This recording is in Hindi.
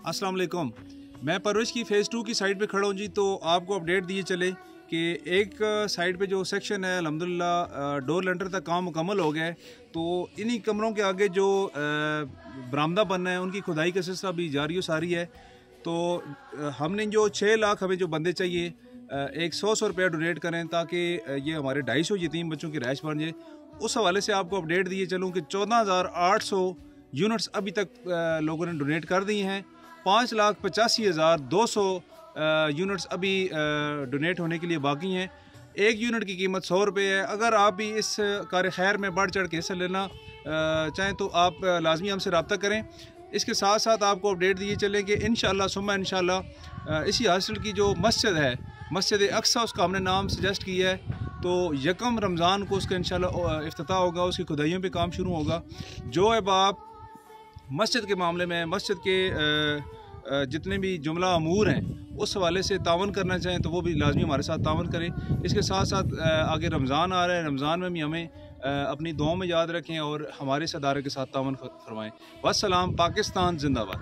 अस्सलाम वालेकुम। मैं परवरिश की फ़ेज़ 2 की साइट पे खड़ा हूँ जी। तो आपको अपडेट दिए चले कि एक साइड पे जो सेक्शन है अल्हम्दुलिल्लाह डोर लेंटर तक काम मुकम्मल हो गया है। तो इन्हीं कमरों के आगे जो बरामदा बनना है उनकी खुदाई का सिलसिला भी जारी सारी है। तो हमने जो 6 लाख हमें जो बंदे चाहिए एक 100 रुपया डोनेट करें ताकि ये हमारे 250 यतीम बच्चों की रहाइश बन जाए। उस हवाले से आपको अपडेट दिए चलूँ कि 14,800 यूनिट्स अभी तक लोगों ने डोनेट कर दी हैं। 5,85,200 यूनिट्स अभी डोनेट होने के लिए बाकी हैं। एक यूनिट की कीमत 100 रुपये है। अगर आप भी इस कार खैर में बढ़ चढ़ के हिस्सा लेना चाहें तो आप लाजमी हमसे रब्ता करें। इसके साथ साथ आपको अपडेट दिए चलें कि इंशाअल्लाह सुम्मा इंशाअल्लाह इसी हॉस्टल की जो मस्जिद है, मस्जिद अक्सा, उसका हमने नाम सजेस्ट किया है। तो यकम रमज़ान को उसका इंशाअल्लाह इफ्तिताह होगा, उसकी खुदाइयों पे काम शुरू होगा। जो अब आप मस्जिद के मामले में मस्जिद के जितने भी जुमला अमूर हैं उस हवाले से तावन करना चाहें तो वो भी लाजमी हमारे साथ तावन करें। इसके साथ साथ आगे रमज़ान आ रहा है, रमज़ान में भी हमें अपनी दुआओं में याद रखें और हमारे इस अदारे के साथ तावन फरमाएँ। वस्सलाम, पाकिस्तान जिंदाबाद।